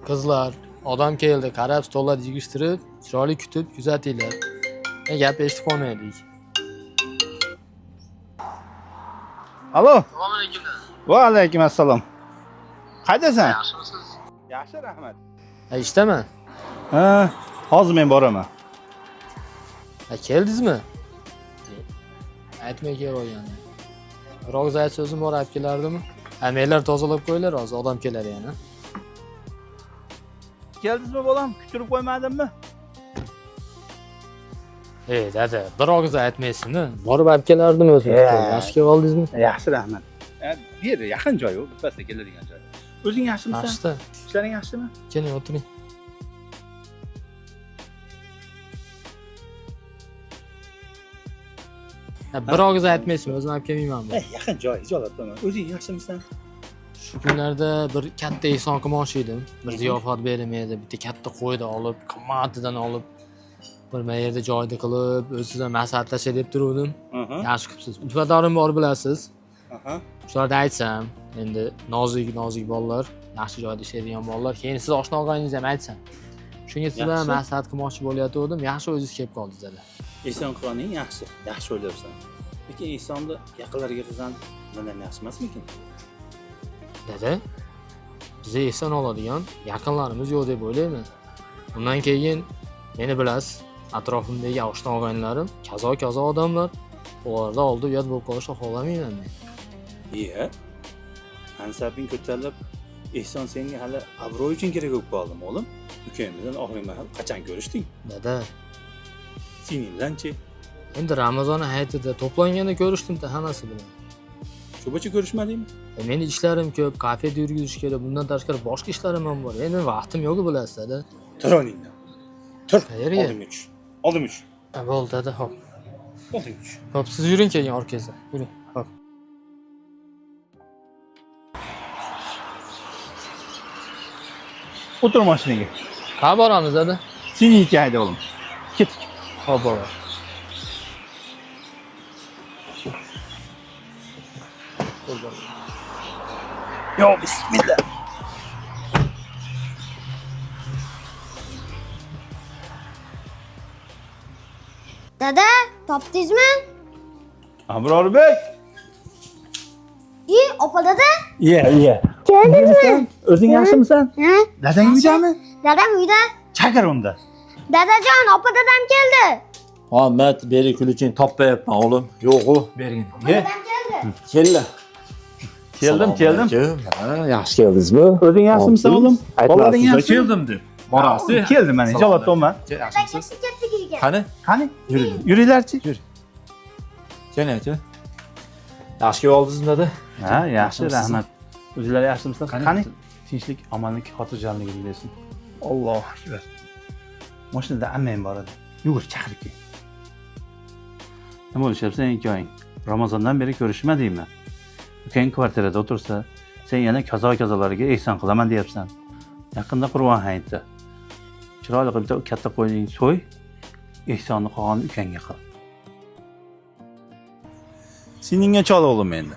Qizlar, odam keldi, qarab stollar yig'ishtirib, chiroyli kutib, kuzatinglar. Gap eshitib qolmaylik. Alo. Assalomu alaykum. Va alaykum assalom. Qaydasan? Yaxshimisiz? Yaxshi, rahmat. Ishdaman. Ha, hozir men boraman. Keldingizmi? Aytmay kelgan. Biroq zayt so'zim bor, olib kelardimi? Menlar tozalab qo'yinglar, hozir odam kelar yana. Keldingizmi bolam? Kutirib qo'ymadimmi? Dada, bir og'iz aytmaysizmi? Borib olib kelardim o'zim. Yaxshi kelib oldingizmi? Yaxshi, rahmat. Bu yer yaqin joy, u birpasda keladigan joy. O'zing yaxshimisan? Yaxshi. Ishlaring yaxshimi? Keling, o'tiring. Bir og'iz aytmaysizmi? O'zim olib kelmayman bu. Yaqin joy, ijolat qilaman. O'zing yaxshimisan? Shu kunlarda bir katta ehson qilmoqchi edim. Bir ziyofat berilmaydi, bitta katta qo'yni olib, qimmatdan olib, bir yerda joyda qilib, o'zingizdan maslahatlashay deb turuvdim. Yaxshi qilibsiz. Ulfatlarim bor bilasiz. Shularga aytsam, endi nozik bolalar, yaxshi joyda ishlaydigan bolalar, keyin siz oshna og'ayingiz ham aytsam. Shunga sizdan maslahat qilmoqchi bo'layotgandim. Yaxshi o'zingiz kelib qoldingiz dedi. Ehson qilganing yaxshi o'ylayapsan. Lekin ehsonni yaqinlarga qilsan, bundan yaxshi emasmikin? Dada, bizga ehson oladigan yaqinlarimiz yo'q deb o'ylayman. Undan keyin meni bilasiz, atrofimdagi oshna og'ayinlarim kazo odamlar. Ularda oldi uyat bo'lib qolishni xohlamayman men. Ansabing ko'tarilib, ehson senga hali obro'y uchun kerak bo'lib qoldimi, o'g'lim? Ukang bilan oxirgi mahal qachon ko'rishding? Dada, Sening bilan-chi? endi Ramazon hayitida to'planganda ko'rishdim-da hammasi bilan. Ko'pincha ko'rishmadingmi? Meni ishlarim ko'p, kafeda yurgizish kerak, bundan tashqari boshqa ishlarim ham bor. Endi vaqtim yo'q bilasiz, dada. Tur o'rningdan. Tur. Qayerga? Oldimga tush. Bo'ldi, dada, hop. Oldimga tush. Hop, siz yuring keyin orkangizga. Yuring, hop. O'tir mashinaga. Qayerga boramiz, dada? Seniki hayda, o'g'lim. Ket. Hop, borar. Yo, bismillah. Dada, topdingizmi? Abrorbek. Opa dada? Iya. Keldingizmi? O'zing yaxshimisan? Ha? Dadang uydami? Dadam uyda. Chaqir unda. Dadajon, opa dadam keldi. Muhammad, beri kulching topmayapman o'g'lim. Yo'q-ku, bergin. Dadam keldi. Kella. Keldim. Ha, yaxshi keldingizmi? O'zing yaxshimisan, o'g'lim? Bolaring Aytmasizda yaxshimi? keldim deb. Borasi. Keldim mana, ijolat bo'lma. Yaxshimisiz? Ketdik. Qani? Yuringlarchi. Keling, aka. Yaxshi kelib oldingizmi, dada? Ha, yaxshi, Yaxshimisiz? rahmat. O'zinglar yaxshimisizlar? Qani? Qani? Tinchlik, omonlik, xotirjamligini bersin. Allohu akbar. Mashinada ammang bor edi. Yugur, chaqirib kel. Nima bo'lishyapsan ikkoving? Ramazondan beri ko'rishmadingmi? Ukang kvartirada o'tirsa, sen yana kazolarga ehson qilaman deyapsan. Yaqinda Qur'on hayiti. Chiroyli qilib bitta katta qo'yning so'y, ehsonni qolganini ukangga qil. Seningga chol o'g'lim endi.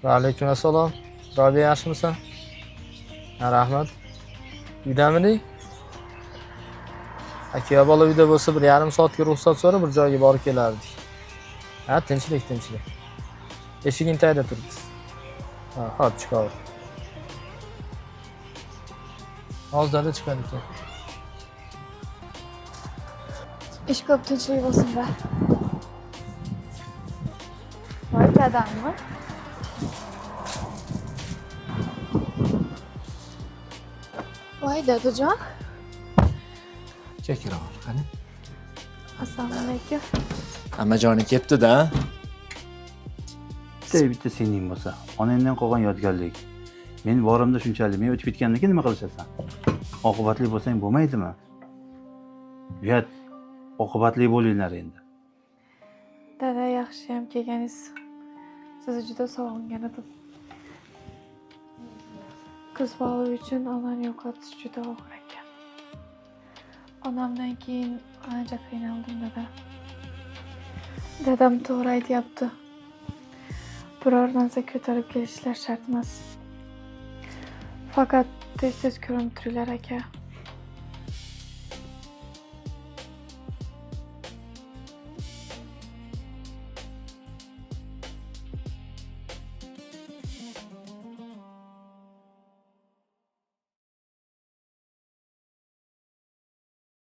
Va alaykum assalom. Robiya, yaxshimisan? Ha, rahmat. Uydamiding? Aka, bola uyda bo'lsa bir yarim soatga ruxsat so'rab bir joyga borib kelardik. Ha, tinchlik. Eshigini tagida turibsiz. Ha, hop chiqaver. Hozir dada chiqadi ekan. İş ko'p tinchlik bo'lsin-da. Voy, dadammi? Voy, dadajon. Kekiraver, qani? Assalomu alaykum. Ammajoni ketdi-da. Bitta sening bo'lsa, onangdan qolgan yodgorlik. Men borimda shunchalik, men o'tib ketgandan keyin nima qilishasan? Oqibatli bo'lsang bo'lmaydimi? Uyat, oqibatli bo'linglar endi. Dada, yaxshiyam kelganingiz. Sizni juda sog'ingan edim. Qiz bola uchun onani yo'qotish juda og'ir ekan. Onamdan keyin ancha qiynaldim, dada. Dadam to'g'ri aytyapti. biror narsa ko'tarib kelishlar shart emas. Faqat tez-tez ko'rinib turinglar aka.